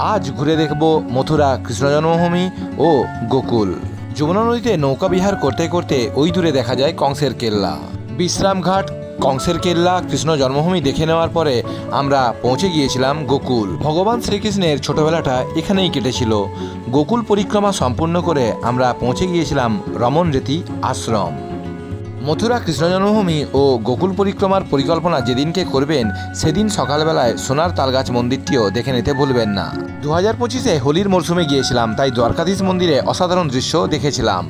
আজ ঘুরে দেখব মথুরা কৃষ্ণ জন্মভূমি ও গোকুল। যমুনা নদীতে নৌকা বিহার করতে করতে ওই দূরে দেখা যায় কংসের কেল্লা। বিশ্রামঘাট, কংসের কেল্লা, কৃষ্ণ জন্মভূমি দেখে নেওয়ার পরে আমরা পৌঁছে গিয়েছিলাম গোকুল। ভগবান শ্রীকৃষ্ণের ছোটবেলাটা এখানেই কেটেছিল। গোকুল পরিক্রমা সম্পূর্ণ করে আমরা পৌঁছে গিয়েছিলাম রমন রীতি আশ্রম। মথুরা কৃষ্ণ জন্মভূমি ও গোকুল পরিক্রমার পরিকল্পনা যেদিনকে করবেন সেদিন সকালবেলায় সোনার তালগাছ মন্দিরটিও দেখে নিতে ভুলবেন না। 2025-এ হোলির মরশুমে গিয়েছিলাম, তাই দ্বারকাধীশ মন্দিরে অসাধারণ দৃশ্য দেখেছিলাম।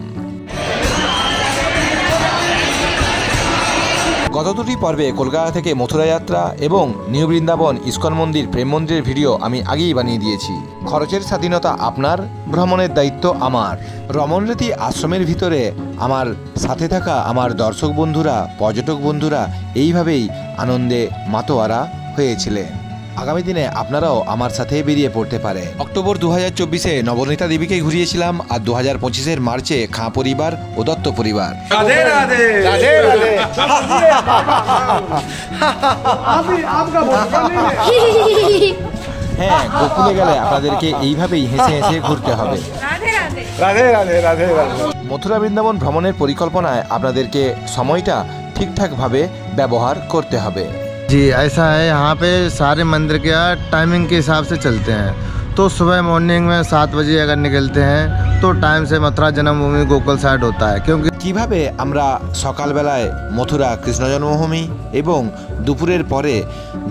গত দুটি পর্বে কলকাতা থেকে মথুরা যাত্রা এবং নিউ বৃন্দাবন ইস্কন মন্দির প্রেম মন্দিরের ভিডিও আমি আগেই বানিয়ে দিয়েছি। খরচের স্বাধীনতা আপনার, ভ্রমণের দায়িত্ব আমার। রমনরীতি আশ্রমের ভিতরে আমার সাথে থাকা আমার দর্শক বন্ধুরা, পর্যটক বন্ধুরা এইভাবেই আনন্দে মাতোয়ারা হয়েছিলেন। আগামী দিনে আপনারাও আমার সাথে বেরিয়ে পড়তে পারে। অক্টোবর 2024-এ নবনীতা দেবীকে ঘুরিয়েছিলাম, আর 2025-এর মার্চে খাঁ পরিবার ও দত্ত পরিবার। রাধে রাধে রাধে রাধে। হ্যাঁ, গোকুলে গেলে আপনাদেরকে এইভাবেই হেসে হেসে ঘুরতে হবে। রাধে রাধে রাধে রাধে। মথুরা বৃন্দাবন ভ্রমণের পরিকল্পনায় আপনাদেরকে সময়টা ঠিকঠাকভাবে ব্যবহার করতে হবে। जी ऐसा है, यहाँ पे सारे मंदिर के टाइमिंग के हिसाब से चलते हैं। तो सुबह मॉर्निंग में 7 बजे अगर निकलते हैं तो टाइम से मथुरा जन्मभूमि गोकुल साइड होता है। क्योंकि কিভাবে আমরা সকালবেলায় মথুরা কৃষ্ণ জন্মভূমি এবং দুপুরের পরে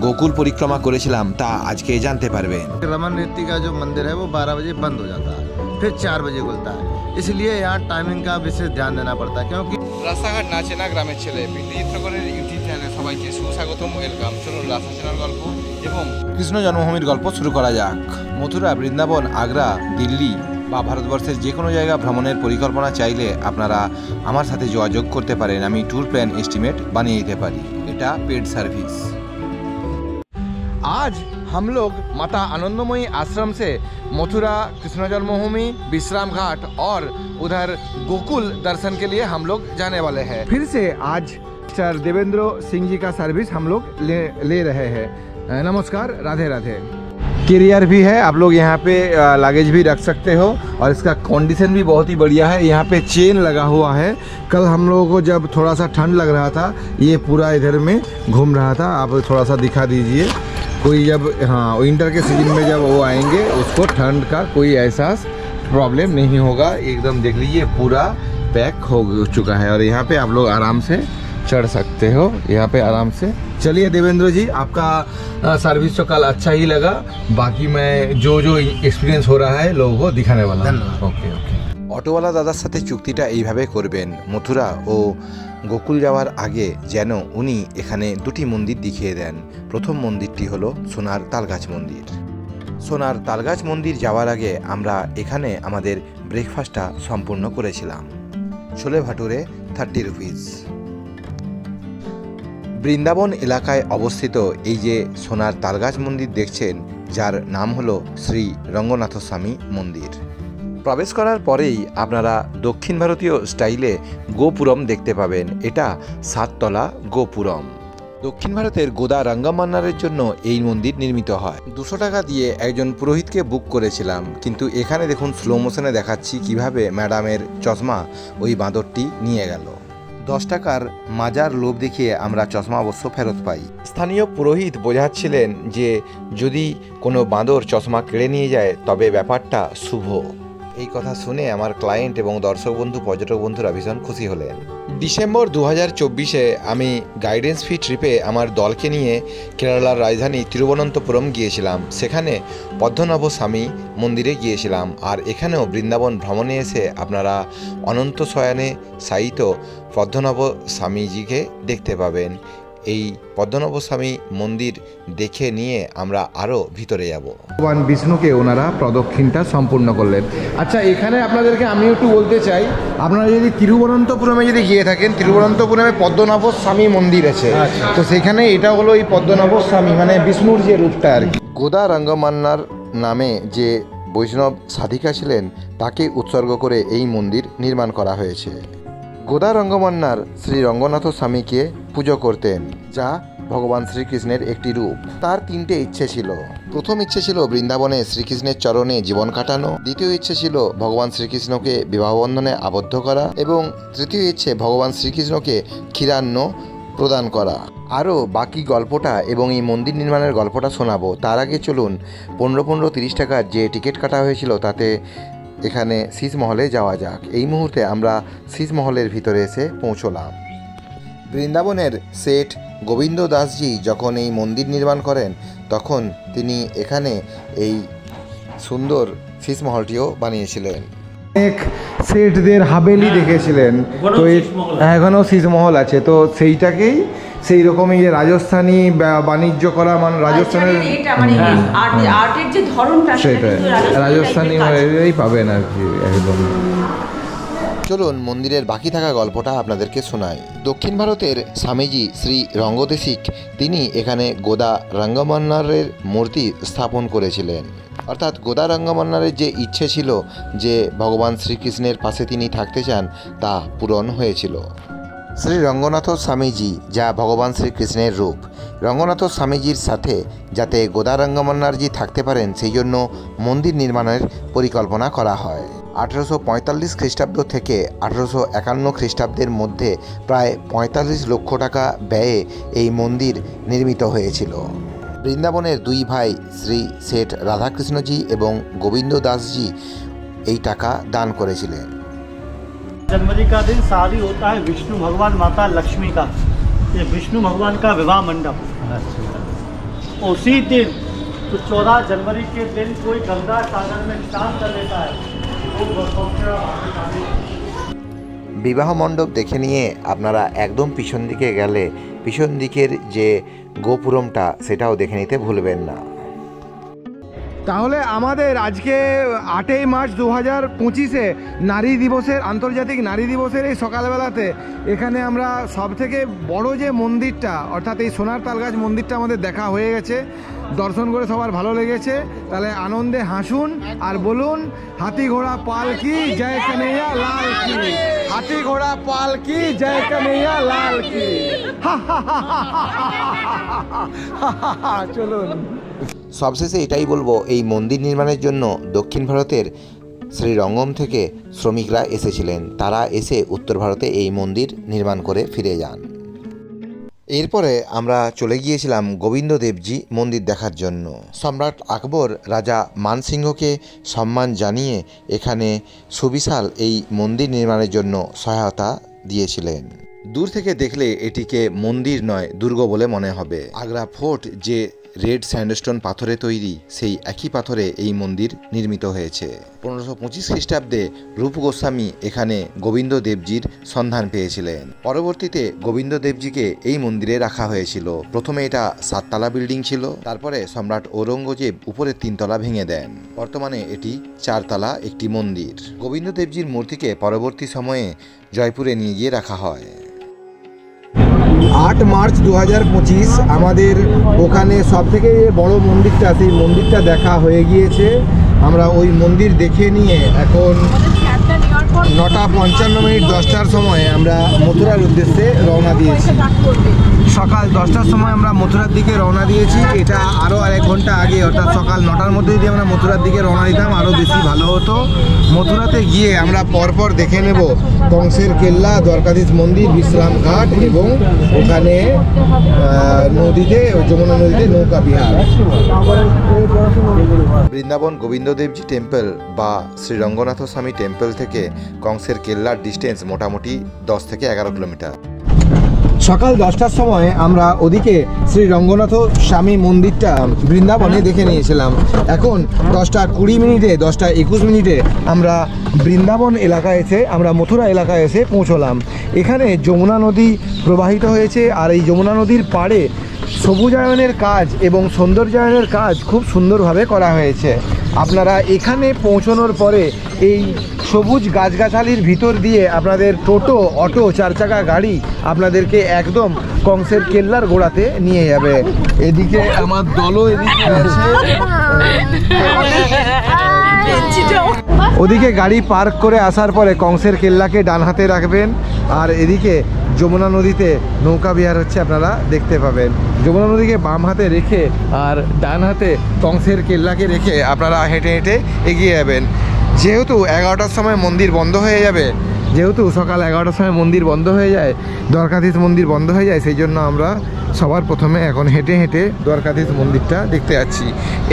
গোকুল পরিক্রমা করেছিলাম তা আজকে জানতে পারবেন। रमन रीति का जो मंदिर है वो 12 बजे बंद हो जाता है, फिर 4 बजे खुलता है। इसलिए यहाँ टाइमिंग का विशेष ध्यान देना पड़ता है। क्योंकि রাস্তাঘাট নাচে না গ্রামের ছেলে পিন্টু চিত্রকরের ইউটিউব চ্যানেলে সবাইকে সুস্বাগতম, ওয়েলকাম। চলুন রাস্তা চেনার গল্প এবং কৃষ্ণ জন্মভূমির গল্প শুরু করা যাক। মথুরা, বৃন্দাবন, আগ্রা, দিল্লি বা ভারতবর্ষের যে কোনো জায়গা ভ্রমণের পরিকল্পনা চাইলে আপনারা আমার সাথে যোগাযোগ করতে পারেন। আমি ট্যুর প্ল্যান এস্টিমেট বানিয়ে দিতে পারি, এটা পেড সার্ভিস। आज हम लोग माता आनंदमयी आश्रम से मथुरा कृष्ण जन्मभूमि, विश्राम घाट और उधर गोकुल दर्शन के लिए हम लोग जाने वाले हैं। फिर से आज सर देवेंद्र सिंह जी का सर्विस हम लोग ले रहे हैं। नमस्कार, राधे राधे। कैरियर भी है, आप लोग यहाँ पे लगेज भी रख सकते हो और इसका कंडीशन भी बहुत ही बढ़िया है। यहाँ पे चेन लगा हुआ है। कल हम लोगों को जब थोड़ा सा ठंड लग रहा था, ये पूरा इधर में घूम रहा था। आप थोड़ा सा दिखा दीजिए। कोई जब विंटर के सीजन में जब वो आएंगे उसको ठंड का कोई एहसास प्रॉब्लम नहीं होगा। एकदम देख लीजिए पूरा पैक हो चुका है और यहाँ पे आप लोग आराम से चढ़ सकते हो। यहाँ पे आराम से चलिए। देवेंद्र जी, आपका सर्विस तो कल अच्छा ही लगा। बाकी मैं जो एक्सपीरियंस हो रहा है लोगों को दिखाने वाला। Okay okay. অটোওয়ালা দাদার সাথে চুক্তিটা এইভাবে করবেন, মথুরা ও গোকুল যাওয়ার আগে যেন উনি এখানে দুটি মন্দির দেখিয়ে দেন। প্রথম মন্দিরটি হলো সোনার তালগাছ মন্দির। সোনার তালগাছ মন্দির যাওয়ার আগে আমরা এখানে আমাদের ব্রেকফাস্টটা সম্পূর্ণ করেছিলাম। ছোলে ভাটুরে 30 রুপিস। বৃন্দাবন এলাকায় অবস্থিত এই যে সোনার তালগাছ মন্দির দেখছেন, যার নাম হলো শ্রী রঙ্গনাথ স্বামী মন্দির। প্রবেশ করার পরেই আপনারা দক্ষিণ ভারতীয় স্টাইলে গোপুরম দেখতে পাবেন। এটা 7 তলা গোপুরম। দক্ষিণ ভারতের গোদা রঙ্গমান্নারের জন্য এই মন্দির নির্মিত হয়। 200 টাকা দিয়ে একজন পুরোহিতকে বুক করেছিলাম, কিন্তু এখানে দেখুন স্লো মোশনে দেখাচ্ছি কিভাবে ম্যাডামের চশমা ওই বাঁদরটি নিয়ে গেল। 10 টাকার মাজার লোভ দেখিয়ে আমরা চশমা অবশ্য ফেরত পাই। স্থানীয় পুরোহিত বোঝাচ্ছিলেন যে যদি কোনো বাঁদর চশমা কেড়ে নিয়ে যায় তবে ব্যাপারটা শুভ। এই কথা শুনে আমার ক্লায়েন্ট এবং দর্শক বন্ধু, পর্যটক বন্ধুরা ভীষণ খুশি হলেন। ডিসেম্বর 2024-এ আমি গাইডেন্স ফি ট্রিপে আমার দলকে নিয়ে কেরালার রাজধানী তিরুবনন্তপুরম গিয়েছিলাম। সেখানে পদ্মনাভ স্বামী মন্দিরে গিয়েছিলাম। আর এখানেও বৃন্দাবন ভ্রমণে এসে আপনারা অনন্ত শয়নে শায়িত পদ্মনাভ স্বামীজিকে দেখতে পাবেন। এই পদ্মনাভ স্বামী মন্দির দেখে নিয়ে আমরা আরও ভিতরে যাব। ভগবান বিষ্ণুকে ওনারা প্রদক্ষিণটা সম্পূর্ণ করলেন। আচ্ছা, এখানে আপনাদেরকে আমি একটু বলতে চাই, আপনারা যদি তিরুবনন্তপুরমে যদি গিয়ে থাকেন, তিরুবনন্তপুরমে পদ্মনাভ স্বামী মন্দির আছে। তো সেখানে এটা হলো এই পদ্মনাভ স্বামী, মানে বিষ্ণুর যে রূপটা আর কি। গোদা রঙ্গমান্নার নামে যে বৈষ্ণব সাধিকা ছিলেন তাকে উৎসর্গ করে এই মন্দির নির্মাণ করা হয়েছে। গোদা রঙ্গমান্নার শ্রী রঙ্গনাথ স্বামীকে পুজো করতেন, যা ভগবান শ্রীকৃষ্ণের একটি রূপ। তার তিনটে ইচ্ছে ছিল। প্রথম ইচ্ছে ছিল বৃন্দাবনে শ্রীকৃষ্ণের চরণে জীবন কাটানো, দ্বিতীয় ইচ্ছে ছিল ভগবান শ্রীকৃষ্ণকে বিবাহবন্ধনে আবদ্ধ করা এবং তৃতীয় ইচ্ছে ভগবান শ্রীকৃষ্ণকে ক্ষীরান্ন প্রদান করা। আরও বাকি গল্পটা এবং এই মন্দির নির্মাণের গল্পটা শোনাবো। তার আগে চলুন 15-30 টাকার যে টিকিট কাটা হয়েছিল তাতে এখানে শীষমহলে যাওয়া যাক। এই মুহূর্তে আমরা শীষমহলের ভিতরে এসে পৌঁছলাম। বৃন্দাবনের শেঠ গোবিন্দ দাসজি যখন এই মন্দির নির্মাণ করেন তখন তিনি এখানে এই সুন্দর শীষমহলটিও বানিয়েছিলেন। অনেক শেঠদের হাবেলি দেখেছিলেন, তো এখনও শীষমহল আছে, তো সেইটাকেই সেই রকমই যে রাজস্থানী বাণিজ্য করা, মানে রাজস্থানের আর্টের যে ধরনটা সেটাই রাজস্থানী পাবেন আর কি একদম। চলুন মন্দিরের বাকি থাকা গল্পটা আপনাদেরকে শোনাই। দক্ষিণ ভারতের স্বামীজি শ্রী রঙ্গদেশিক তিনি এখানে গোদা রঙ্গমন্নারের মূর্তি স্থাপন করেছিলেন। অর্থাৎ গোদা রঙ্গমন্নারের যে ইচ্ছে ছিল যে ভগবান শ্রীকৃষ্ণের পাশে তিনি থাকতে চান তা পূরণ হয়েছিল। শ্রী রঙ্গনাথ স্বামীজি যা ভগবান শ্রীকৃষ্ণের রূপ, রঙ্গনাথ স্বামীজির সাথে যাতে গোদা রঙ্গমন্নারজি থাকতে পারেন সেই জন্য মন্দির নির্মাণের পরিকল্পনা করা হয়। 1845 খ্রিস্টাব্দ থেকে 1851 খ্রিস্টাব্দের মধ্যে প্রায় 45 লক্ষ টাকা ব্যয়ে এই মন্দির নির্মিত হয়েছিল। বৃন্দাবনের দুই ভাই শ্রী শেঠ রাধাকৃষ্ণজি এবং গোবিন্দ দাসজি এই টাকা দান করেছিলেন। जनवरी का दिन शादी होता है विष्णु भगवान माता लक्ष्मी का, ये विष्णु भगवान का विवाह मंडप। उसी दिन तो 14 जनवरी के दिन कोई गंगा सागर में स्नान कर लेता है। বিবাহ মণ্ডপ দেখে নিয়ে আপনারা একদম পিছন দিকে গেলে পিছন দিকের যে গোপুরমটা সেটাও দেখে নিতে ভুলবেন না। তাহলে আমাদের আজকে 8ই মার্চ 2025-এ নারী দিবসের, আন্তর্জাতিক নারী দিবসের এই সকালবেলাতে এখানে আমরা সবথেকে বড় যে মন্দিরটা অর্থাৎ এই সোনার তালগাছ মন্দিরটা আমাদের দেখা হয়ে গেছে। দর্শন করে সবার ভালো লেগেছে, তাহলে আনন্দে হাসুন আর বলুন হাতি ঘোড়া পাল কি জয় কানাইয়া লাল কি, হাতি ঘোড়া পাল কি জয় কানাইয়া লাল কি। চলুন সবশেষে এটাই বলবো, এই মন্দির নির্মাণের জন্য দক্ষিণ ভারতের শ্রীরঙ্গম থেকে শ্রমিকরা এসেছিলেন। তারা এসে উত্তর ভারতে এই মন্দির নির্মাণ করে ফিরে যান। এরপরে আমরা চলে গিয়েছিলাম গোবিন্দ দেবজি মন্দির দেখার জন্য। সম্রাট আকবর রাজা মানসিংহকে সম্মান জানিয়ে এখানে সুবিশাল এই মন্দির নির্মাণের জন্য সহায়তা দিয়েছিলেন। দূর থেকে দেখলে এটিকে মন্দির নয় দুর্গ বলে মনে হবে। আগ্রা ফোর্ট যে রেড স্যান্ডস্টোন পাথরে তৈরি, সেই একই পাথরে এই মন্দির নির্মিত হয়েছে। 1525 খ্রিস্টাব্দে রূপ গোস্বামী এখানে গোবিন্দ দেবজির সন্ধান পেয়েছিলেন। পরবর্তীতে গোবিন্দ দেবজিকে এই মন্দিরে রাখা হয়েছিল। প্রথমে এটা 7 তলা বিল্ডিং ছিল, তারপরে সম্রাট ঔরঙ্গজেব উপরের 3 তলা ভেঙে দেন। বর্তমানে এটি 4 তলা একটি মন্দির। গোবিন্দ দেবজির মূর্তিকে পরবর্তী সময়ে জয়পুরে নিয়ে গিয়ে রাখা হয়। 8 মার্চ 2025 আমাদের ওখানে সবথেকে বড় মন্দিরটা, সেই মন্দিরটা দেখা হয়ে গিয়েছে। আমরা ওই মন্দির দেখে নিয়ে এখন 9:55 10টার সময় আমরা মথুরার উদ্দেশ্যে রওনা দিয়েছি। সকাল 10টার সময় আমরা মথুরার দিকে রওনা দিয়েছি। এটা আরও 1 ঘন্টা আগে, অর্থাৎ সকাল 9টার মধ্যে যদি আমরা মথুরার দিকে রওনা দিতাম আরও বেশি ভালো হতো। মথুরাতে গিয়ে আমরা পরপর দেখে নেব কংসের কেল্লা, দ্বারকাধীশ মন্দির, বিশ্রাম ঘাট এবং ওখানে নদীতে, যমুনা নদীতে নৌকা বিহার। বৃন্দাবন গোবিন্দদেবজি টেম্পল বা শ্রী রঙ্গনাথ স্বামী টেম্পল থেকে কংসের কেল্লার ডিস্টেন্স মোটামুটি 10 থেকে 11 কিলোমিটার। সকাল 10টার সময় আমরা ওদিকে শ্রী রঙ্গনাথ স্বামী মন্দিরটা বৃন্দাবনে দেখে নিয়েছিলাম। এখন 10:20 মিনিটে, 10:21 আমরা বৃন্দাবন এলাকায় এসে, আমরা মথুরা এলাকায় এসে পৌঁছলাম। এখানে যমুনা নদী প্রবাহিত হয়েছে, আর এই যমুনা নদীর পাড়ে সবুজায়নের কাজ এবং সৌন্দর্যায়নের কাজ খুব সুন্দরভাবে করা হয়েছে। আপনারা এখানে পৌঁছানোর পরে এই সবুজ গাছগাছালির ভিতর দিয়ে আপনাদের টোটো, অটো, 4 চাকা গাড়ি আপনাদেরকে একদম কংসের কেল্লার গোড়াতে নিয়ে যাবে। এদিকে আমার দলও এদিকে আছে। ওদিকে গাড়ি পার্ক করে আসার পরে কংসের কেল্লাকে ডান হাতে রাখবেন, আর এদিকে যমুনা নদীতে নৌকা বিহার হচ্ছে আপনারা দেখতে পাবেন। যমুনা নদীকে বাম হাতে রেখে আর ডান হাতে কংসের কেল্লাকে রেখে আপনারা হেঁটে হেঁটে এগিয়ে যাবেন। যেহেতু 11টার সময় মন্দির বন্ধ হয়ে যাবে, যেহেতু সকাল 11টার সময় মন্দির বন্ধ হয়ে যায়, দ্বারকাধীশ মন্দির বন্ধ হয়ে যায়, সেই জন্য আমরা সবার প্রথমে এখন হেঁটে হেঁটে দ্বারকাধীশ মন্দিরটা দেখতে যাচ্ছি।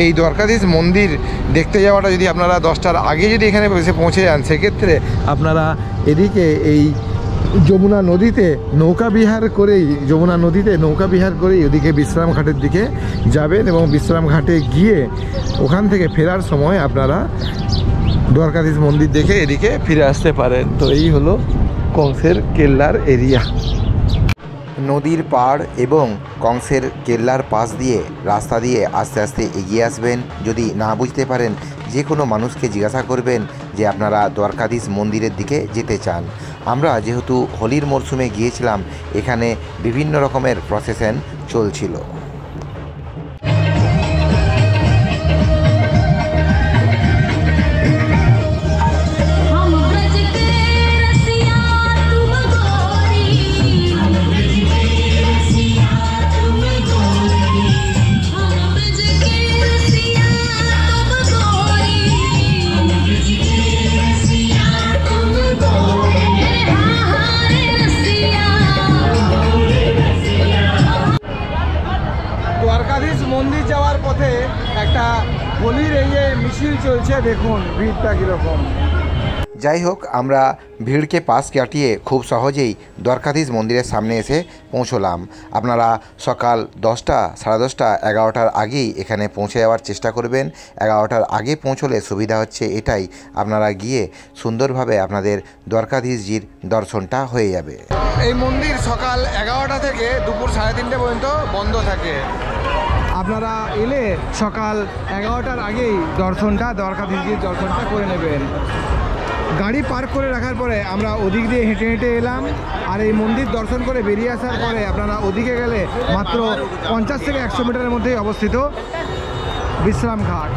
এই দ্বারকাধীশ মন্দির দেখতে যাওয়াটা যদি আপনারা 10টার আগে যদি এখানে এসে পৌঁছে যান, সেক্ষেত্রে আপনারা এদিকে এই যমুনা নদীতে নৌকা বিহার করেই ওদিকে বিশ্রাম ঘাটের দিকে যাবেন এবং বিশ্রাম ঘাটে গিয়ে ওখান থেকে ফেরার সময় আপনারা দ্বারকাধীশ মন্দির দেখে এদিকে ফিরে আসতে পারেন। তো এই হলো কংসের কেল্লার এরিয়া। নদীর পাড় এবং কংসের কেল্লার পাশ দিয়ে রাস্তা দিয়ে আস্তে আস্তে এগিয়ে আসবেন। যদি না বুঝতে পারেন, যে কোনো মানুষকে জিজ্ঞাসা করবেন যে আপনারা দ্বারকাধীশ মন্দিরের দিকে যেতে চান। আমরা যেহেতু হোলির মরশুমে গিয়েছিলাম, এখানে বিভিন্ন রকমের প্রসেশন চলছিল। দ্বারকাধীশ মন্দির যাওয়ার পথে একটা হোলির এই যে মিছিল চলছে, দেখুন ভিড়টা কীরকম। যাই হোক, আমরা ভিড়কে পাশ কাটিয়ে খুব সহজেই দ্বারকাধীশ মন্দিরের সামনে এসে পৌঁছলাম। আপনারা সকাল 10টা, 10:30, 11টার আগেই এখানে পৌঁছে যাওয়ার চেষ্টা করবেন। 11টার আগে পৌঁছলে সুবিধা হচ্ছে এটাই, আপনারা গিয়ে সুন্দরভাবে আপনাদের দ্বারকাধীশজির দর্শনটা হয়ে যাবে। এই মন্দির সকাল 11টা থেকে দুপুর 3:30 পর্যন্ত বন্ধ থাকে। আপনারা এলে সকাল 11টার আগেই দ্বারকাধীশজির দর্শনটা করে নেবেন। গাড়ি পার্ক করে রাখার পরে আমরা ওদিক দিয়ে হেঁটে হেঁটে এলাম। আর এই মন্দির দর্শন করে বেরিয়ে আসার পরে আপনারা ওদিকে গেলে মাত্র 50 থেকে 100 মিটারের মধ্যেই অবস্থিত বিশ্রাম ঘাট।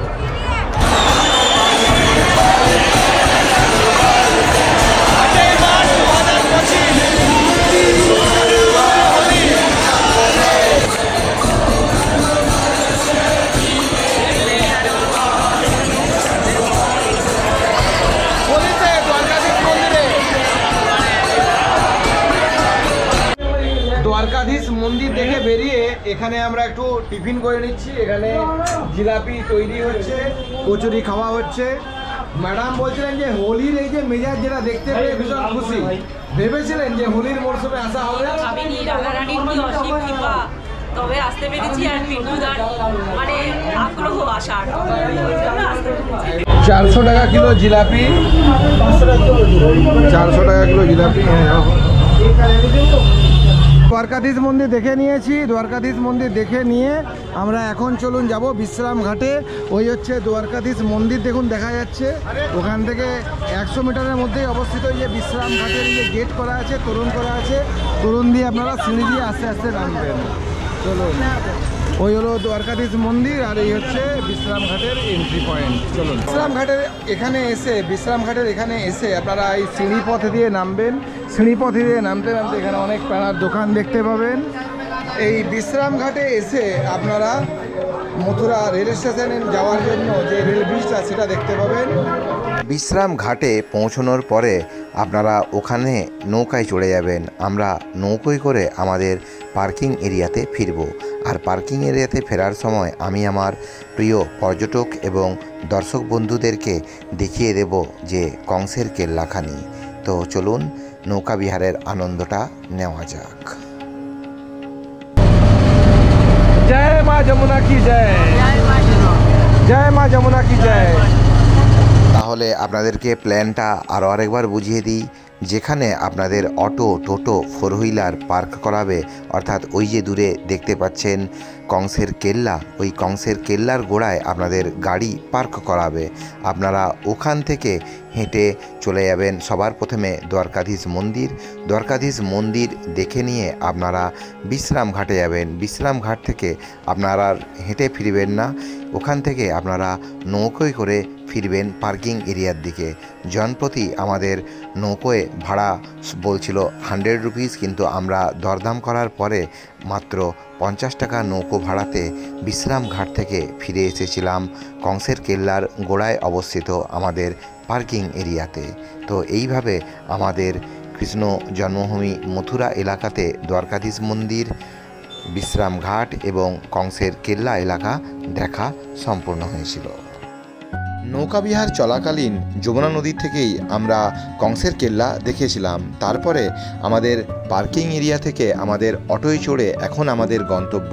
দ্বারকাধীশ মন্দির দেখে বেরিয়ে এখানে আমরা একটু টিফিন করে নিচ্ছি। এখানে জিলাপি তৈরি হচ্ছে, কচুরি খাওয়া হচ্ছে। ম্যাডাম বলছিলেন যে হোলির এই যে মেজাজ যেটা দেখতে পেয়ে ভীষণ খুশি। ভেবেছিলেন যে হোলির মরশুমে আসা হবে? ভাবিনি, রাধারানীর কি অসীম কৃপা, তবে আসতে পেরেছি। আর পিন্টুদার মানে আগ্রহ আসার 400 টাকা কিলো জিলাপি, 400 টাকা কিলো জিলাপি। দ্বারকাধীশ মন্দির দেখে নিয়েছি। দ্বারকাধীশ মন্দির দেখে নিয়ে আমরা এখন চলুন যাব বিশ্রাম ঘাটে। ওই হচ্ছে দ্বারকাধীশ মন্দির, দেখুন দেখা যাচ্ছে। ওখান থেকে 100 মিটারের মধ্যেই অবস্থিত এই যে বিশ্রাম ঘাটের যে গেট করা আছে, তোরণ করা আছে, তোরণ দিয়ে আপনারা সিঁড়ি দিয়ে আস্তে আস্তে নামবেন। চলুন, ওই হলো দ্বারকাধীশ মন্দির আর এই হচ্ছে বিশ্রাম ঘাটের এন্ট্রি পয়েন্ট। চলুন বিশ্রাম ঘাটের এখানে এসে আপনারা এই সিঁড়ি পথ দিয়ে নামবেন। সিঁড়ি পথ দিয়ে নামতে নামতে এখানে অনেক প্যাড়ার দোকান দেখতে পাবেন। এই বিশ্রাম ঘাটে এসে আপনারা মথুরা রেল স্টেশনে যাওয়ার জন্য যে রেল ব্রিজটা সেটা দেখতে পাবেন। বিশ্রাম ঘাটে পৌঁছানোর পরে আপনারা ওখানে নৌকায় চড়ে যাবেন। আমরা নৌকোয় করে আমাদের পার্কিং এরিয়াতে ফিরব। আর পার্কিং এরিয়াতে ফেরার সময় আমি আমার প্রিয় পর্যটক এবং দর্শক বন্ধুদেরকে দেখিয়ে দেব যে কংসের কেল্লাখানি। তো চলুন নৌকা বিহারের আনন্দটা নেওয়া যাক। জয় মা যমুনা কি জয়, জয় মা যমুনা কি জয়। তাহলে আপনাদেরকে প্ল্যানটা আরও আরেকবার বুঝিয়ে দিই। যেখানে আপনাদের অটো, টোটো, 4 হুইলার পার্ক করাবে, অর্থাৎ ওই যে দূরে দেখতে পাচ্ছেন কংসের কেল্লা, ওই কংসের কেল্লার গোড়ায় আপনাদের গাড়ি পার্ক করাবে। আপনারা ওখান থেকে হেঁটে চলে যাবেন সবার প্রথমে দ্বারকাধীশ মন্দির। দ্বারকাধীশ মন্দির দেখে নিয়ে আপনারা বিশ্রাম ঘাটে যাবেন। বিশ্রাম ঘাট থেকে আপনারা হেঁটে ফিরবেন না, ওখান থেকে আপনারা নৌকোয় করে ফিরবেন পার্কিং এরিয়ার দিকে। জনপ্রতি আমাদের নৌকোয় ভাড়া বলছিল 100 রুপিস, কিন্তু আমরা দরদাম করার পরে মাত্র 50 টাকা নৌকো ভাড়াতে বিশ্রাম ঘাট থেকে ফিরে এসেছিলাম কংসের কেল্লার গোড়ায় অবস্থিত আমাদের পার্কিং এরিয়াতে। তো এইভাবে আমাদের কৃষ্ণ জন্মভূমি মথুরা এলাকাতে দ্বারকাধীশ মন্দির, বিশ্রাম ঘাট এবং কংসের কেল্লা এলাকা দেখা সম্পূর্ণ হয়েছিল। নৌকাবিহার চলাকালীন যমুনা নদীর থেকেই আমরা কংসের কেল্লা দেখেছিলাম। তারপরে আমাদের পার্কিং এরিয়া থেকে আমাদের অটোয় চড়ে এখন আমাদের গন্তব্য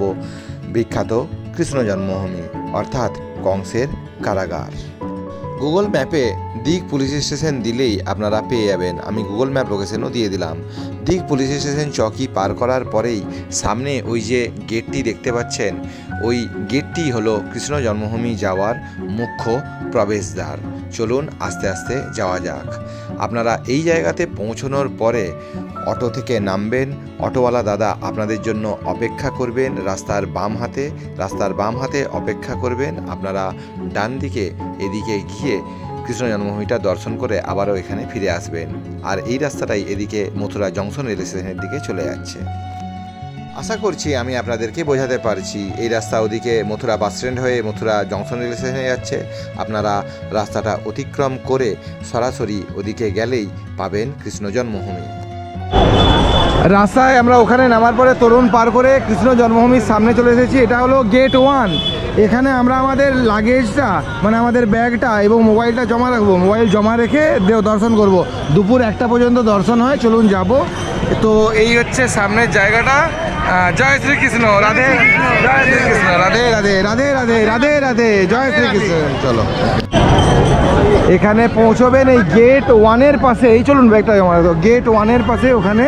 বিখ্যাত কৃষ্ণ জন্মভূমি অর্থাৎ কংসের কারাগার। গুগল ম্যাপে দিক পুলিশ স্টেশন দিলেই আপনারা পেয়ে যাবেন। আমি গুগল ম্যাপ লোকেশনও দিয়ে দিলাম। দিক পুলিশ স্টেশন চৌকি পার করার পরেই সামনে ওই যে গেটটি দেখতে পাচ্ছেন, ওই গেটটি হলো কৃষ্ণ জন্মভূমি যাওয়ার মুখ্য প্রবেশদ্বার। চলুন আস্তে আস্তে যাওয়া যাক। আপনারা এই জায়গাতে পৌঁছানোর পরে অটো থেকে নামবেন। অটোওয়ালা দাদা আপনাদের জন্য অপেক্ষা করবেন রাস্তার বাম হাতে অপেক্ষা করবেন। আপনারা ডান দিকে এদিকে গিয়ে কৃষ্ণ জন্মভূমিটা দর্শন করে আবারও এখানে ফিরে আসবেন। আর এই রাস্তাটাই এদিকে মথুরা জংশন রেল স্টেশনের দিকে চলে যাচ্ছে। আশা করছি আমি আপনাদেরকে বোঝাতে পারছি। এই রাস্তা ওদিকে মথুরা বাস স্ট্যান্ড হয়ে মথুরা জংশন রেল স্টেশনে যাচ্ছে। আপনারা রাস্তাটা অতিক্রম করে সরাসরি ওদিকে গেলেই পাবেন কৃষ্ণ জন্মভূমি। রাস্তায় আমরা ওখানে নামার পরে তরুণ পার করে কৃষ্ণ জন্মভূমির সামনে চলে এসেছি। এটা হলো গেট 1। এখানে আমরা আমাদের লাগেজটা মানে আমাদের ব্যাগটা এবং মোবাইলটা জমা রাখবো। মোবাইল জমা রেখে দর্শন করব। দুপুর 1টা পর্যন্ত দর্শন হয়। চলুন যাব। তো এই হচ্ছে সামনের জায়গাটা। জয় শ্রীকৃষ্ণ, রাধে জয় শ্রীকৃষ্ণ, রাধে রাধে রাধে রাধে রাধে রাধে, জয় শ্রীকৃষ্ণ। চলো এখানে পৌঁছবেন এই গেট 1-এর পাশে। এই চলুন ব্যাগটা জমা রাখবো। গেট 1-এর পাশে ওখানে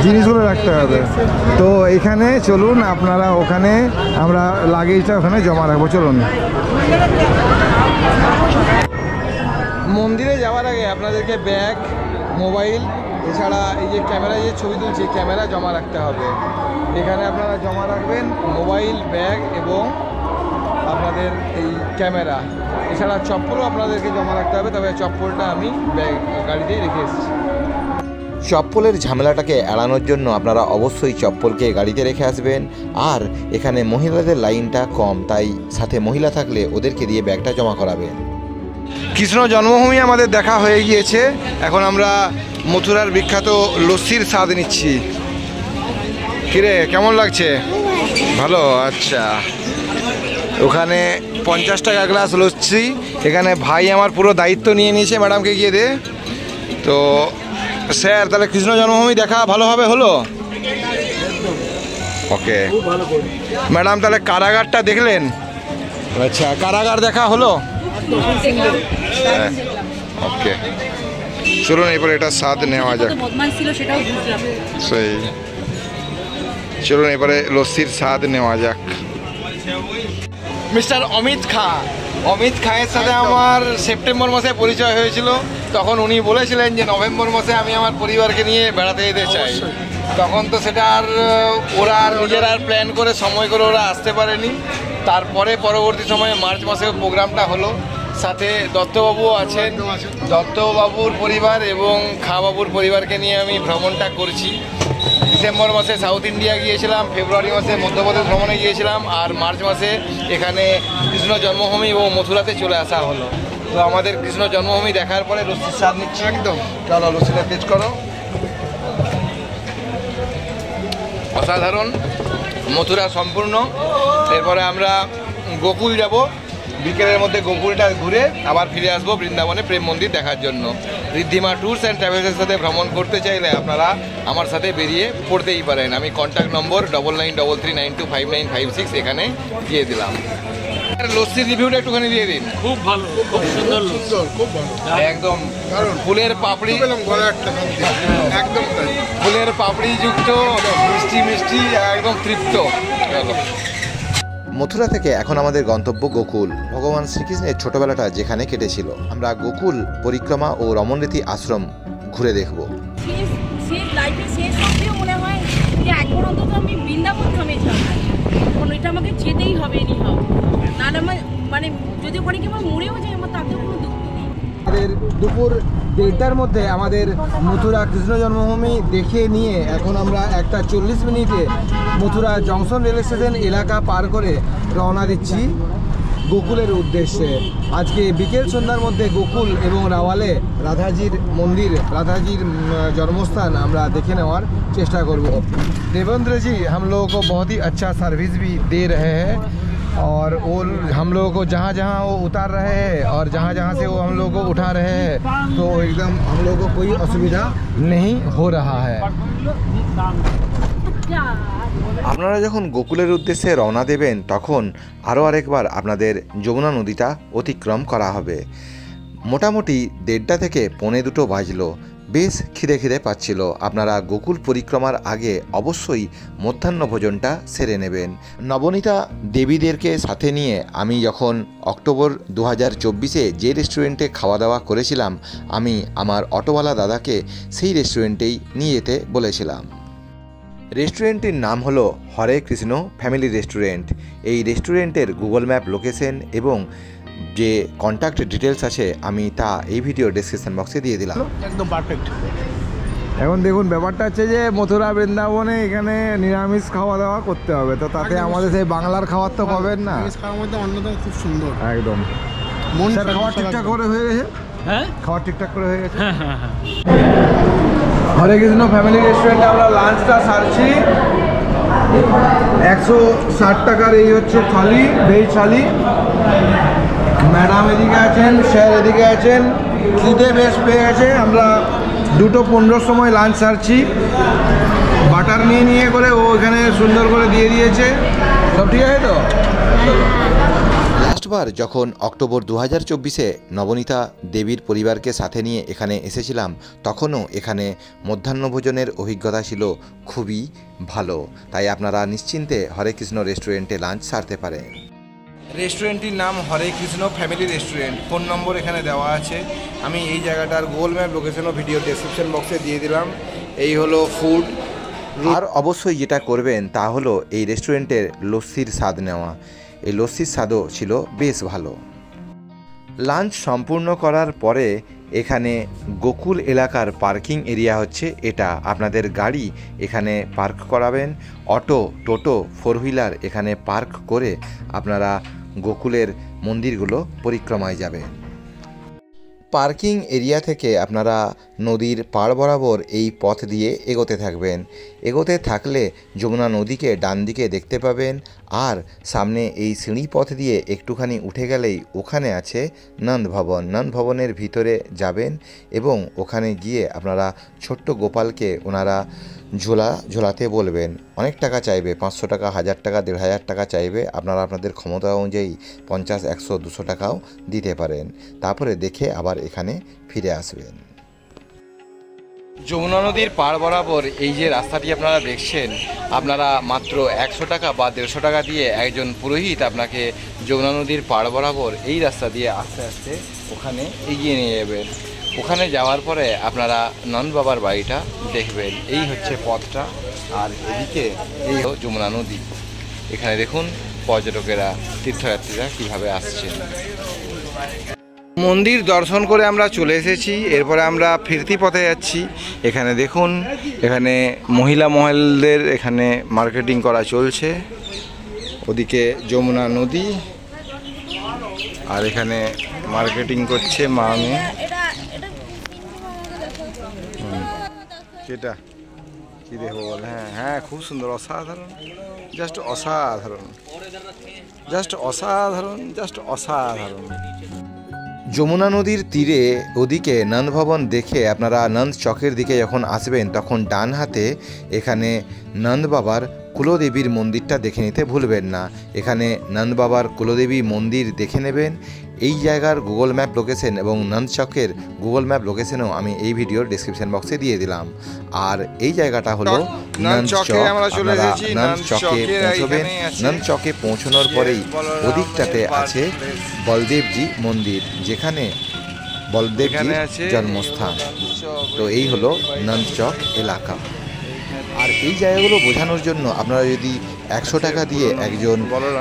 জিনিসগুলো রাখতে হবে। তো এখানে চলুন আপনারা, ওখানে আমরা লাগেজটা ওখানে জমা রাখবো। চলুন। মন্দিরে যাওয়ার আগে আপনাদেরকে ব্যাগ, মোবাইল, এছাড়া এই যে ক্যামেরায় যে ছবি তুলছি ক্যামেরা জমা রাখতে হবে। এখানে আপনারা জমা রাখবেন মোবাইল, ব্যাগ এবং আপনাদের এই ক্যামেরা। এছাড়া চপ্পলও আপনাদেরকে জমা রাখতে হবে। তবে চপ্পলটা আমি ব্যাগ গাড়িতেই রেখে এসেছি। চপ্পলের ঝামেলাটাকে এড়ানোর জন্য আপনারা অবশ্যই চপ্পলকে গাড়িতে রেখে আসবেন। আর এখানে মহিলাদের লাইনটা কম, তাই সাথে মহিলা থাকলে ওদেরকে দিয়ে ব্যাগটা জমা করাবেন। কৃষ্ণ জন্মভূমি আমাদের দেখা হয়ে গিয়েছে। এখন আমরা মথুরার বিখ্যাত লস্যির স্বাদ নিচ্ছি। কিরে কেমন লাগছে? ভালো? আচ্ছা। ওখানে 50 টাকা গ্লাস লস্যি। এখানে ভাই আমার পুরো দায়িত্ব নিয়ে নিয়েছে, ম্যাডামকে গিয়ে দে। তো স্যার তাহলে কৃষ্ণ জন্মভূমি দেখা ভালোভাবে হলো? ওকে ম্যাডাম, তাহলে কারাগারটা দেখলেন? আচ্ছা, কারাগার দেখা হলো? ওকে চলুন এরপরে এটা স্বাদ নেওয়া যাক। সেই চলুন এবারে লস্যির স্বাদ নেওয়া যাক। মিস্টার অমিত খাঁয়ের সাথে আমার সেপ্টেম্বর মাসে পরিচয় হয়েছিল। তখন উনি বলেছিলেন যে নভেম্বর মাসে আমি আমার পরিবারকে নিয়ে বেড়াতে যেতে চাই। তখন তো সেটা আর ওরা নিজেরা প্ল্যান করে সময় করে ওরা আসতে পারেনি। তারপরে পরবর্তী সময়ে মার্চ মাসে প্রোগ্রামটা হলো। সাথে দত্তবাবুও আছেন। দত্তবাবুর পরিবার এবং খাবাবুর পরিবারকে নিয়ে আমি ভ্রমণটা করছি। ডিসেম্বর মাসে সাউথ ইন্ডিয়া গিয়েছিলাম, ফেব্রুয়ারি মাসে মধ্যপ্রদেশ ভ্রমণে গিয়েছিলাম, আর মার্চ মাসে এখানে কৃষ্ণ জন্মভূমি ও মথুরাতে চলে আসা হলো। তো আমাদের কৃষ্ণ জন্মভূমি দেখার পরে লস্যির স্বাদ নিচ্ছি। একদম চলো লস্যিটা টেস্ট করো। অসাধারণ, মথুরা সম্পূর্ণ। এরপরে আমরা গোকুল যাব। বিকেলের মধ্যে গোকুলটা ঘুরে আবার ফিরে আসবো বৃন্দাবনে প্রেম মন্দির দেখার জন্য। ঋদ্ধিমা ট্যুরস অ্যান্ড ট্রাভেলসের সাথে ভ্রমণ করতে চাইলে আপনারা আমার সাথে বেরিয়ে পড়তেই পারেন। আমি কন্ট্যাক্ট নম্বর 9933925956 এখানে দিয়ে দিলাম। লস্যির রিভিউটা একটুখানি দিয়ে দিন। খুব ভালো, খুব সুন্দর লস্যি, খুব ভালো, একদম ফুলের পাপড়ি, একদম ফুলের পাপড়ি যুক্ত, মিষ্টি মিষ্টি, একদম তৃপ্ত। মথুরা থেকে এখন আমাদের গন্তব্য গোকুল। ভগবান শ্রীকৃষ্ণের ছোটবেলাটা যেখানে কেটেছিল। আমরা গোকুল পরিক্রমা ও রমণরীতি আশ্রম ঘুরে দেখব। মনে হয় যে একবার অন্তত আমি বৃন্দাবন ধামে যাব, এটা আমাকে যেতেই হবে। নাহলে আমার মানে যদি ওখানে কি আমার মরেও যায়, আমার তাতে কোনো দুঃখ দুপুর 1:30টার মধ্যে আমাদের মথুরা কৃষ্ণ জন্মভূমি দেখে নিয়ে এখন আমরা 1:40 মিনিটে মথুরা জংশন রেল স্টেশন এলাকা পার করে রওনা দিচ্ছি গোকুলের উদ্দেশ্যে। আজকে বিকেল সন্ধ্যার মধ্যে গোকুল এবং রাওয়ালে রাধাজির মন্দির, রাধাজির जन्मस्थान আমরা দেখে নেওয়ার চেষ্টা করব। देवेंद्र जी हम लोगों को बहुत ही अच्छा सर्विस भी दे रहे हैं और वो हम लोगों को जहाँ जहाँ वो उतार रहे हैं और जहाँ जहाँ से वो हम लोगों को उठा रहे हैं तो एकदम हम लोगों को कोई असुविधा नहीं हो रहा है। আপনারা যখন গোকুলের উদ্দেশ্যে রওনা দেবেন তখন আরও আরেকবার আপনাদের যমুনা নদীটা অতিক্রম করা হবে। মোটামুটি 1:30 থেকে 1:45 বাজলো। বেশ খিদে পাচ্ছিল। আপনারা গোকুল পরিক্রমার আগে অবশ্যই মধ্যাহ্ন ভোজনটা সেরে নেবেন। নবনীতা দেবীদেরকে সাথে নিয়ে আমি যখন অক্টোবর 2024-এ যে রেস্টুরেন্টে খাওয়া দাওয়া করেছিলাম, আমি আমার অটোওয়ালা দাদাকে সেই রেস্টুরেন্টেই নিয়ে যেতে বলেছিলাম। রেস্টুরেন্টটির নাম হলো হরে কৃষ্ণ ফ্যামিলি রেস্টুরেন্ট। এই রেস্টুরেন্টের গুগল ম্যাপ লোকেশন এবং যে কন্ট্যাক্ট ডিটেলস আছে আমি তা এই ভিডিও ডেসক্রিপশন বক্সে দিয়ে দিলাম। একদম পারফেক্ট। এখন দেখুন ব্যাপারটা হচ্ছে যে মথুরা বৃন্দাবনে এখানে নিরামিষ খাওয়া দাওয়া করতে হবে, তো তাতে আমাদের সেই বাংলার খাবার তো পাবেন না। খাওয়ার মধ্যে অন্যতম খুব সুন্দর একদম খাবার ঠিকঠাক করে হয়ে গেছে। হ্যাঁ, খাবার ঠিকঠাক করে হয়ে গেছে। হরে কৃষ্ণ ফ্যামিলি রেস্টুরেন্টে আমরা লাঞ্চটা সারছি। 160 টাকার এই হচ্ছে থালি, ভেজ থালি। ম্যাডাম এদিকে আছেন, স্যার এদিকে আছেন। খিদে বেশ পেয়ে গেছে। আমরা 2:15 সময় লাঞ্চ সারছি। বাটার নিয়ে করে ও এখানে সুন্দর করে দিয়ে দিয়েছে। সব ঠিক আছে তো? লাস্টবার যখন অক্টোবর 2024-এ নবনীতা দেবীর পরিবারকে সাথে নিয়ে এখানে এসেছিলাম তখনও এখানে মধ্যাহ্নভোজনের অভিজ্ঞতা ছিল খুবই ভালো। তাই আপনারা নিশ্চিন্তে হরে কৃষ্ণ রেস্টুরেন্টে লাঞ্চ সারতে পারেন। রেস্টুরেন্টটির নাম Hare Krishna family restaurant. Phone number এখানে দেওয়া আছে। আমি এই জায়গাটার গুগল ম্যাপ লোকেশনও ভিডিও ডেসক্রিপশন বক্সে দিয়ে দিলাম। এই হলো ফুড। আর অবশ্যই যেটা করবেন তা হলো এই রেস্টুরেন্টের লস্যির স্বাদ নেওয়া। এই লস্যির স্বাদও ছিল বেশ ভালো। লাঞ্চ সম্পূর্ণ করার পরে এখানে গোকুল এলাকার পার্কিং এরিয়া হচ্ছে এটা। আপনাদের গাড়ি এখানে পার্ক করাবেন, অটো, টোটো, 4 হুইলার এখানে পার্ক করে আপনারা গোকুলের মন্দিরগুলো পরিক্রমায় যাবেন। পার্কিং এরিয়া থেকে আপনারা নদীর পাড় বরাবর এই পথ দিয়ে এগোতে থাকবেন। এগোতে থাকলে যমুনা নদীকে ডান দিকে দেখতে পাবেন। আর সামনে এই সিঁড়ি পথ দিয়ে একটুখানি উঠে গেলেই ওখানে আছে নন্দ ভবন। নন্দ ভবনের ভিতরে যাবেন এবং ওখানে গিয়ে আপনারা ছোট্ট গোপালকে ওনারা ঝোলাতে বলবেন। অনেক টাকা চাইবে, 500 টাকা, 1000 টাকা, 1500 টাকা চাইবে। আপনারা আপনাদের ক্ষমতা অনুযায়ী 50, 100, 200 টাকাও দিতে পারেন। তারপরে দেখে আবার এখানে ফিরে আসবেন। যমুনা নদীর পাড় বরাবর এই যে রাস্তাটি আপনারা দেখছেন, আপনারা মাত্র 100 টাকা বা 150 টাকা দিয়ে একজন পুরোহিত আপনাকে যমুনা নদীর পাড় বরাবর এই রাস্তা দিয়ে আস্তে আস্তে ওখানে এগিয়ে নিয়ে যাবেন। ওখানে যাওয়ার পরে আপনারা নন্দ বাবার বাড়িটা দেখবেন। এই হচ্ছে পথটা। আর এদিকে এই যমুনা নদী। এখানে দেখুন পর্যটকেরা, তীর্থযাত্রীরা কীভাবে আসছেন। মন্দির দর্শন করে আমরা চলে এসেছি। এরপরে আমরা ফিরতি পথে যাচ্ছি। এখানে দেখুন, এখানে মহিলা মহলদের এখানে মার্কেটিং করা চলছে। ওদিকে যমুনা নদী আর এখানে মার্কেটিং করছে মা মেয়ে। সেটা কি দেখবো বল? হ্যাঁ খুব সুন্দর, অসাধারণ, জাস্ট অসাধারণ, জাস্ট অসাধারণ, জাস্ট অসাধারণ। যমুনা নদীর তীরে ওদিকে নন্দ ভবন দেখে আপনারা নন্দ চকের দিকে যখন আসবেন তখন ডান হাতে এখানে নন্দ বাবার কুলদেবীর মন্দিরটা দেখে নিতে ভুলবেন না। এখানে নন্দ বাবার কুলদেবী মন্দির দেখে নেবেন। এই জায়গার গুগল ম্যাপ লোকেশন এবং নন্দ চকের গুগল ম্যাপ লোকেশনও আমি এই ভিডিওর ডেসক্রিপশন বক্সে দিয়ে দিলাম। আর এই জায়গাটা হলো নন্দ চক। আপনারা নন্দ চকে পৌঁছবেন। নন্দ চকে পৌঁছানোর পরেই ওদিকটাতে আছে বলদেবজি মন্দির, যেখানে বলদেবজির জন্মস্থান। তো এই হলো নন্দ চক এলাকা। আর এই জায়গাগুলো বোঝানোর জন্য আপনারা যদি 100 টাকা দিয়ে একজন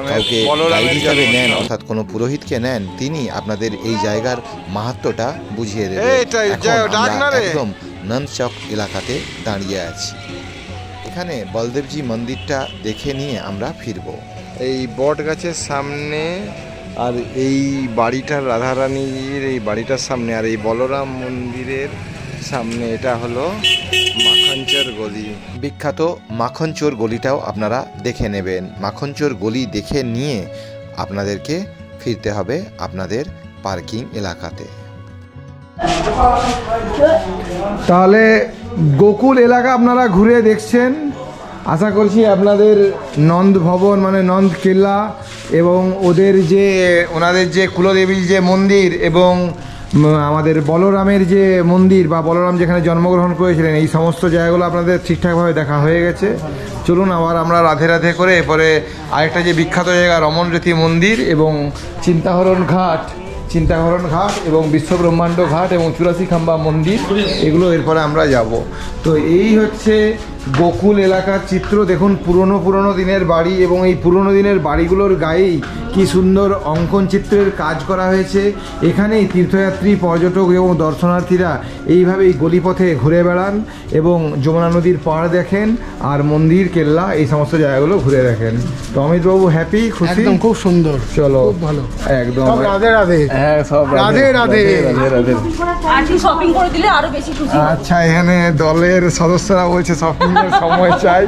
কাউকে গাইড হিসাবে নেন, অর্থাৎ কোনো পুরোহিতকে নেন, তিনি আপনাদের এই জায়গার মাহাত্ম্যটা বুঝিয়ে দেবেন। এখন আমরা একদম নন্দচক এলাকাতে দাঁড়িয়ে আছি। এখানে বলদেবজি মন্দিরটা দেখে নিয়ে আমরা ফিরব। এই বট গাছের সামনে আর এই বাড়িটার, রাধারানীর এই বাড়িটার সামনে আর এই বলরাম মন্দিরের সামনে এটা হলো মাখনচোর গলি। বিখ্যাত মাখনচোর গলিটাও আপনারা দেখে নেবেন। মাখনচোর গলি দেখে নিয়ে আপনাদেরকে ফিরতে হবে আপনাদের পার্কিং এলাকাতে। তাহলে গোকুল এলাকা আপনারা ঘুরে দেখছেন। আশা করছি আপনাদের নন্দ ভবন মানে নন্দ কেল্লা এবং ওনাদের যে কুলদেবীর যে মন্দির এবং আমাদের বলরামের যে মন্দির বা বলরাম যেখানে জন্মগ্রহণ করেছিলেন, এই সমস্ত জায়গাগুলো আপনাদের ঠিকঠাকভাবে দেখা হয়ে গেছে। চলুন আবার আমরা রাধে রাধে করে এরপরে আরেকটা যে বিখ্যাত জায়গা রমণরীতি মন্দির এবং চিন্তাহরণ ঘাট এবং বিশ্বব্রহ্মাণ্ড ঘাট এবং 84 খাম্বা মন্দির, এগুলো এরপরে আমরা যাব। তো এই হচ্ছে গোকুল এলাকার চিত্র। দেখুন পুরনো দিনের বাড়ি এবং এই পুরনো দিনের বাড়িগুলোর গায়েই কি সুন্দর অঙ্কন চিত্রের কাজ করা হয়েছে। এখানেই তীর্থযাত্রী, পর্যটক এবং দর্শনার্থীরা এইভাবেই গলিপথে ঘুরে বেড়ান এবং যমুনা নদীর পাড় দেখেন আর মন্দির, কেল্লা, এই সমস্ত জায়গাগুলো ঘুরে দেখেন। তো অমিতবাবু হ্যাপি, খুশি? একদম খুব সুন্দর, চলো ভালো, একদম রাধে রাধে। হ্যাঁ, সব রাধে রাধে রাধে। আজকে শপিং করে দিলে আরো বেশি খুশি। আচ্ছা, এখানে দলের সদস্যরা বলছে শপিং এর সময় চাই।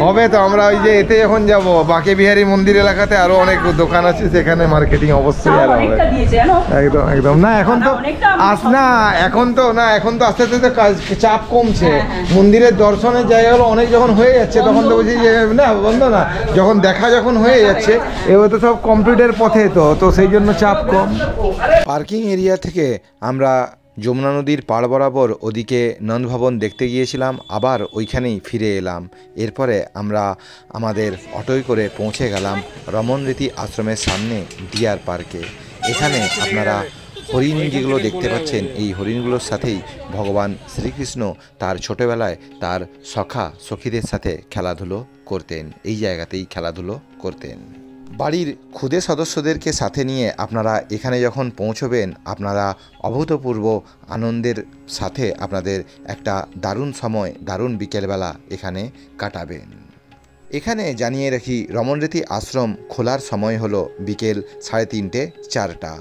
হবে তো আমরা ওই যে এতে যখন যাব বাকে বিহারী মন্দির এলাকাতে আরো অনেক দোকান আছে, সেখানে মার্কেটিং অবশ্যই আর হবে। একদম একদম। না এখন তো এখন তো আস্তে আস্তে তো চাপ কমছে। মন্দিরের দর্শনের জায়গাগুলো অনেক যখন হয়ে যাচ্ছে তখন তো বলছি যে না বন্ধ না, যখন হয়ে যাচ্ছে এবার তো সব কমপ্লিটের পথে, তো সেই জন্য চাপ কম। পার্কিং এরিয়া থেকে আমরা যমুনা নদীর পাড় বরাবর ওদিকে নন্দভবন দেখতে গিয়েছিলাম, আবার ওইখানেই ফিরে এলাম। এরপরে আমরা আমাদের অটোয় করে পৌঁছে গেলাম রমণরীতি আশ্রমের সামনে ডিয়ার পার্কে। এখানে আপনারা হরিণ যেগুলো দেখতে পাচ্ছেন, এই হরিণগুলোর সাথেই ভগবান শ্রীকৃষ্ণ তার ছোটোবেলায় তার সখীদের সাথে খেলাধুলো করতেন, এই জায়গাতেই খেলাধুলো করতেন। বাড়ির ক্ষুদে সদস্যদেরকে সাথে নিয়ে আপনারা এখানে যখন পৌঁছবেন, আপনারা অভূতপূর্ব আনন্দের সাথে আপনাদের একটা দারুণ সময়, দারুণ বিকেলবেলা এখানে কাটাবেন। এখানে জানিয়ে রাখি, রমণরীতি আশ্রম খোলার সময় হলো বিকেল 3:30 4টা।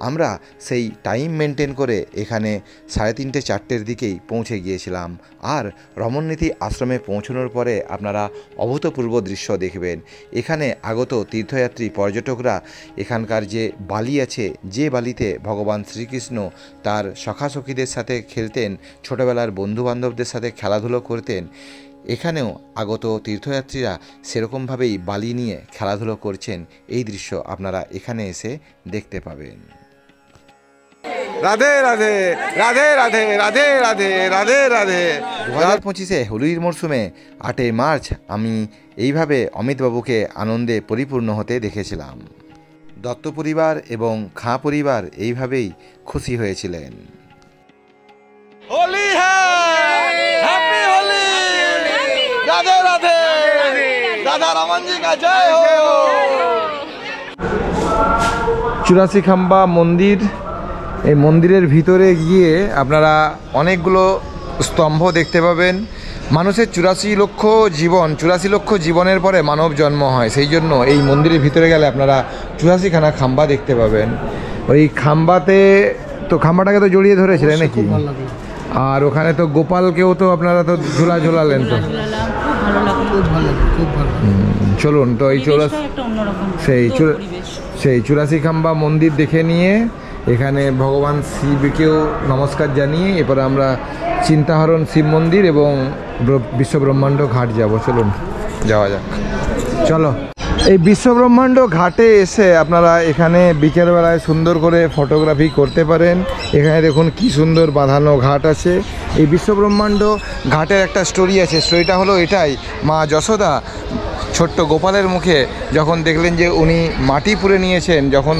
আমরা সেই টাইম মেনটেন করে এখানে 3:30 4টের দিকেই পৌঁছে গিয়েছিলাম। আর রমণরীতি আশ্রমে পৌঁছানোর পরে আপনারা অভূতপূর্ব দৃশ্য দেখবেন। এখানে আগত তীর্থযাত্রী, পর্যটকরা এখানকার যে বালি আছে, যে বালিতে ভগবান শ্রীকৃষ্ণ তার সখীদের সাথে খেলতেন, ছোটোবেলার বন্ধুবান্ধবদের সাথে খেলাধুলো করতেন, এখানেও আগত তীর্থযাত্রীরা সেরকমভাবেই বালি নিয়ে খেলাধুলো করছেন। এই দৃশ্য আপনারা এখানে এসে দেখতে পাবেন। রাধে রাধে রাধে রাধে রাধে রাধে রাধে রাধে। 2025 হোলির মরশুমে 8 মার্চ আমি এইভাবে অমিতবাবুকে আনন্দে পরিপূর্ণ হতে দেখেছিলাম। দত্ত পরিবার এবং খাঁ পরিবার এইভাবেই খুশি হয়েছিলেন। হোলি হ্যাপি হোলি, রাধে রাধে, রাধা রমন জি কা জয় হো। 84 খাম্বা মন্দির, এই মন্দিরের ভিতরে গিয়ে আপনারা অনেকগুলো স্তম্ভ দেখতে পাবেন। মানুষের 84 লক্ষ জীবনের পরে মানব জন্ম হয়, সেই জন্য এই মন্দিরের ভিতরে গেলে আপনারা 84খানা খাম্বা দেখতে পাবেন। ওই খাম্বাতে তো খাম্বাটাকে তো জড়িয়ে ধরেছিলেন নাকি? আর ওখানে তো গোপালকেও তো আপনারা তো ঝোলালেন তো, চলুন তো এই সেই 84 খাম্বা মন্দির দেখে নিয়ে এখানে ভগবান শিবকেও নমস্কার জানিয়ে এরপরে আমরা চিন্তাহরণ শিব মন্দির এবং বিশ্বব্রহ্মাণ্ড ঘাট যাব। চলুন যাওয়া যাক, চলো। এই বিশ্বব্রহ্মাণ্ড ঘাটে এসে আপনারা এখানে বিকেলবেলায় সুন্দর করে ফটোগ্রাফি করতে পারেন। এখানে দেখুন কি সুন্দর বাঁধানো ঘাট আছে। এই বিশ্বব্রহ্মাণ্ড ঘাটের একটা স্টোরি আছে, স্টোরিটা হলো এটাই, মা যশোদা ছোট্ট গোপালের মুখে যখন দেখলেন যে উনি মাটি পুরে নিয়েছেন, যখন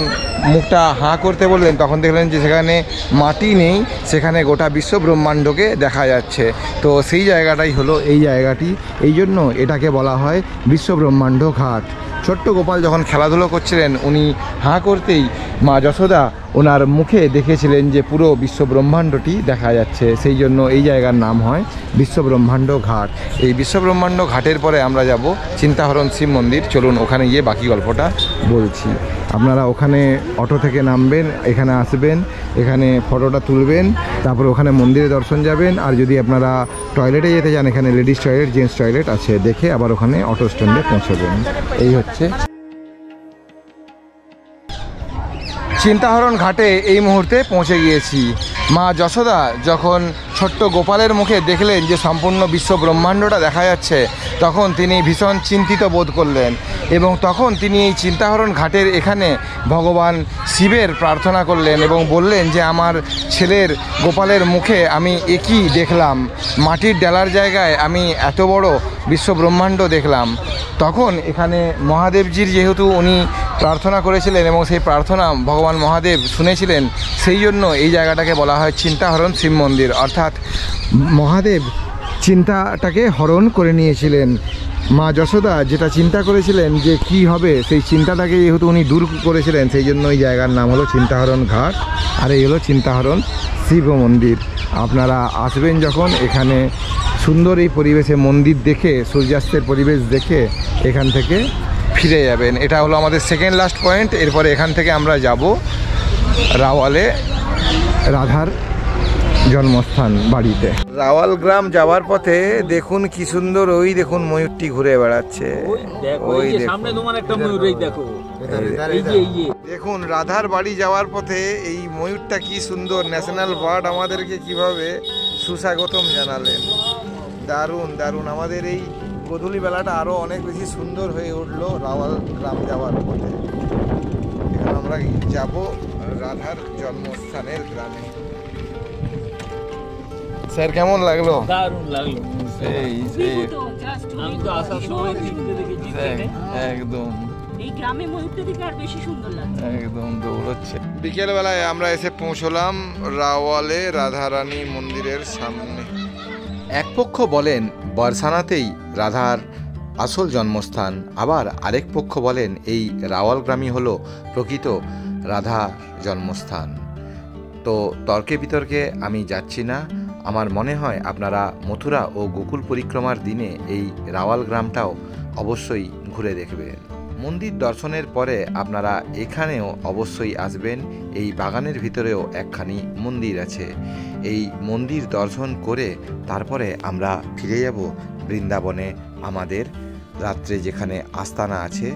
মুখটা হাঁ করতে বললেন তখন দেখলেন যে সেখানে মাটি নেই, সেখানে গোটা বিশ্ব ব্রহ্মাণ্ডকে দেখা যাচ্ছে। তো সেই জায়গাটাই হলো এই জায়গাটি, এই জন্য এটাকে বলা হয় বিশ্ব ব্রহ্মাণ্ড ঘাট। ছোট্ট গোপাল যখন খেলাধুলো করছিলেন উনি হাঁ করতেই মা যশোদা ওনার মুখে দেখেছিলেন যে পুরো বিশ্ব ব্রহ্মাণ্ডটি দেখা যাচ্ছে, সেই জন্য এই জায়গার নাম হয় বিশ্ব ব্রহ্মাণ্ড ঘাট। এই বিশ্ব ব্রহ্মাণ্ড ঘাটের পরে আমরা যাব চিন্তাহরণ শিব মন্দির। চলুন ওখানে গিয়ে বাকি গল্পটা বলছি। আপনারা ওখানে অটো থেকে নামবেন, এখানে আসবেন, এখানে ফটোটা তুলবেন, তারপর ওখানে মন্দিরে দর্শন যাবেন। আর যদি আপনারা টয়লেটে যেতে চান, এখানে লেডিস টয়লেট, জেন্টস টয়লেট আছে, দেখে আবার ওখানে অটো স্ট্যান্ডে পৌঁছবেন। এই হচ্ছে চিন্তাহরণ ঘাটে এই মুহূর্তে পৌঁছে গিয়েছি। মা যশোদা যখন ছোট্ট গোপালের মুখে দেখলেন যে সম্পূর্ণ বিশ্ব ব্রহ্মাণ্ডটা দেখা যাচ্ছে, তখন তিনি ভীষণ চিন্তিত বোধ করলেন এবং তখন তিনি এই চিন্তাহরণ ঘাটের এখানে ভগবান শিবের প্রার্থনা করলেন এবং বললেন যে আমার ছেলের গোপালের মুখে আমি একই দেখলাম, মাটির ডালার জায়গায় আমি এত বড় বিশ্ব ব্রহ্মাণ্ড দেখলাম। তখন এখানে মহাদেবজির যেহেতু উনি প্রার্থনা করেছিলেন এবং সেই প্রার্থনা ভগবান মহাদেব শুনেছিলেন, সেই জন্য এই জায়গাটাকে বলা হয় চিন্তাহরণ শিব মন্দির। অর্থাৎ মহাদেব চিন্তাটাকে হরণ করে নিয়েছিলেন। মা যশোদা যেটা চিন্তা করেছিলেন যে কি হবে, সেই চিন্তাটাকে যেহেতু উনি দূর করেছিলেন, সেই জন্য এই জায়গার নাম হলো চিন্তাহরণ ঘাট। আর এই হলো চিন্তাহরণ শিব মন্দির। আপনারা আসবেন যখন, এখানে সুন্দর এই পরিবেশে মন্দির দেখে, সূর্যাস্তের পরিবেশ দেখে এখান থেকে ফিরে যাবেন। এটা হলো আমাদের সেকেন্ড লাস্ট পয়েন্ট। এরপরে এখান থেকে আমরা যাব রাওয়ালে, রাধার জন্মস্থান বাড়িতে। রাওয়াল গ্রাম যাওয়ার পথে দেখুন কি সুন্দর, ওই দেখুন ময়ূরটি ঘুরে বেড়াচ্ছে, ওই সামনে তোমার একটা ময়ূর, এই দেখো, দেখুন রাধার বাড়ি যাওয়ার পথে এই ময়ূরটা কি সুন্দর, ন্যাশনাল বার্ড আমাদেরকে কিভাবে সুস্বাগতম জানালেন। দারুণ দারুণ। আমাদের এই গোধূলি বেলাটা আরো অনেক বেশি সুন্দর হয়ে উঠলো রাওয়াল গ্রাম যাওয়ার পথে। এখন আমরা যাব রাধার জন্মস্থানের গ্রামে। স্যার কেমন লাগলো? দারুণ লাগলো। আমি তো আসার সময় একদম এই গ্রামে ময়ূরটা দেখে আর বেশি সুন্দর লাগছে, একদম দৌড়চ্ছে। বিকেল বেলায় আমরা এসে পৌঁছলাম রাওয়ালে রাধারানী মন্দিরের সামনে। এক পক্ষ বলেন বরসানাতেই রাধার আসল জন্মস্থান, আবার আরেক পক্ষ বলেন এই রাওয়াল গ্রামই হলো প্রকৃত রাধা জন্মস্থান। তো তর্কে বিতর্কে আমি যাচ্ছি না। আমার মনে হয় আপনারা মথুরা ও গোকুল পরিক্রমার দিনে এই রাওয়াল গ্রামটাও অবশ্যই ঘুরে দেখবেন। মন্দির দর্শনের পরে আপনারা এখানেও অবশ্যই আসবেন। এই বাগানের ভিতরেও একখানি মন্দির আছে। এই মন্দির দর্শন করে তারপরে আমরা ফিরে যাব বৃন্দাবনে, আমাদের রাত্রে যেখানে আস্তানা আছে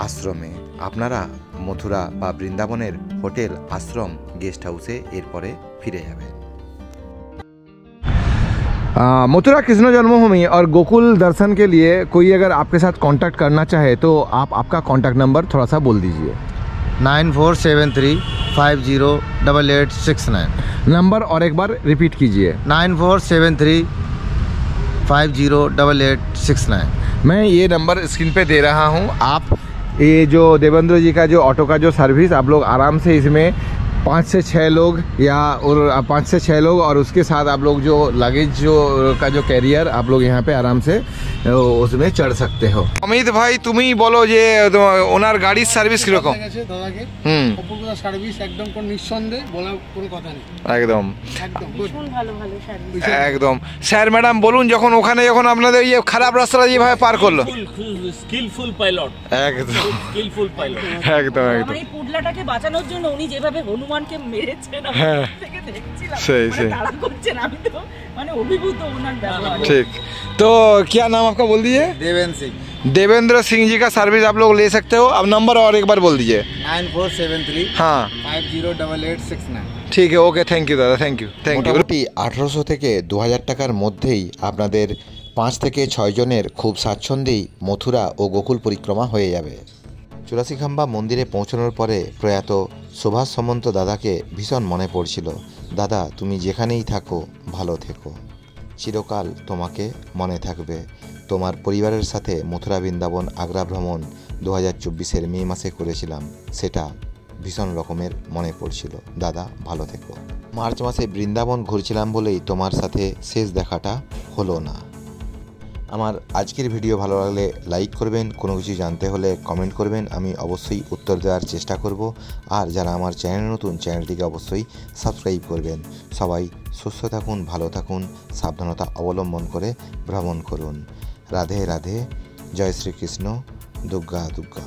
আশ্রমে। আপনারা মথুরা বা বৃন্দাবনের হোটেল, আশ্রম, गेस्ट हाउसे एरपरे फिरे जाबेन। मथुरा कृष्ण जन्मभूमि और गोकुल दर्शन के लिए कोई अगर आपके साथ कांटेक्ट करना चाहे तो आप आपका कांटेक्ट नंबर थोड़ा सा बोल दीजिए। 9473508869 नंबर और एक बार रिपीट कीजिए। 9473508869। मैं ये नंबर स्क्रीन पे दे रहा हूँ। आप ये जो देवेंद्र जी का जो ऑटो का जो सर्विस, आप लोग आराम से इसमें 5 से 6 लोग या और 5 से 6 लोग और उसके साथ आप लोग जो लगेज जो का जो कैरियर आप लोग यहाँ पे आराम से उसमें चढ़ सकते हो। अमित भाई तुम ही बोलो जे ওনার গাড়ির সার্ভিস কিরকম? সার্ভিস একদম কোন নিঃসন্দেহে বলার কোনো কথা নেই, একদম একদম ভালো ভালো সার্ভিস একদম। স্যার ম্যাডাম বলুন, যখন ওখানে যখন আপনাদের এই খারাপ রাস্তাটা যেভাবে পার করলো, স্কিলফুল পাইলট, একদম স্কিলফুল পাইলট, একদম একদম। এই পুডলাটাকে বাঁচানোর জন্য উনি যেভাবে হনুমানকে মেরেছেন থেকে দেখছিলাম, सही सही তাড়া করছেন, আমি তো মানে অভিভূত ওনার ব্যবহার। ठीक। तो क्या नाम आपका बोल दीजिए? देवेंद्र सिंह। देवेंद्र सिंह जी का सर्विस आप लोग ले सकते हो। अब नंबर और एक बार बोल दीजिए। 9473 हाँ 508869। ঠিক আছে, ওকে, থ্যাংক ইউ দাদা, থ্যাংক ইউ থ্যাংক ইউ। মোটামুটি 1800 থেকে 2000 টাকার মধ্যেই আপনাদের 5 থেকে 6 জনের খুব স্বাচ্ছন্দ্যেই মথুরা ও গোকুল পরিক্রমা হয়ে যাবে। চুরাশিখাম্বা মন্দিরে পৌঁছানোর পরে প্রয়াত সুভাষ সামন্ত দাদাকে ভীষণ মনে পড়ছিল। দাদা, তুমি যেখানেই থাকো ভালো থেকো, চিরকাল তোমাকে মনে থাকবে। তোমার পরিবারের সাথে মথুরা বৃন্দাবন আগ্রা ভ্রমণ 2024-এর মে মাসে করেছিলাম, সেটা ভীষণ রকমের মনে পড়ছিল। দাদা ভালো থেকো। মার্চ মাসে বৃন্দাবন ঘুরছিলাম বলেই তোমার সাথে শেষ দেখাটা হলো না। আমার আজকের ভিডিও ভালো লাগলে লাইক করবেন, কোনো কিছু জানতে হলে কমেন্ট করবেন, আমি অবশ্যই উত্তর দেওয়ার চেষ্টা করব। আর যারা আমার চ্যানেল নতুন, চ্যানেলটিকে অবশ্যই সাবস্ক্রাইব করবেন। সবাই সুস্থ থাকুন, ভালো থাকুন, সাবধানতা অবলম্বন করে ভ্রমণ করুন। রাধে রাধে, জয় শ্রীকৃষ্ণ, দুর্গা দুর্গা।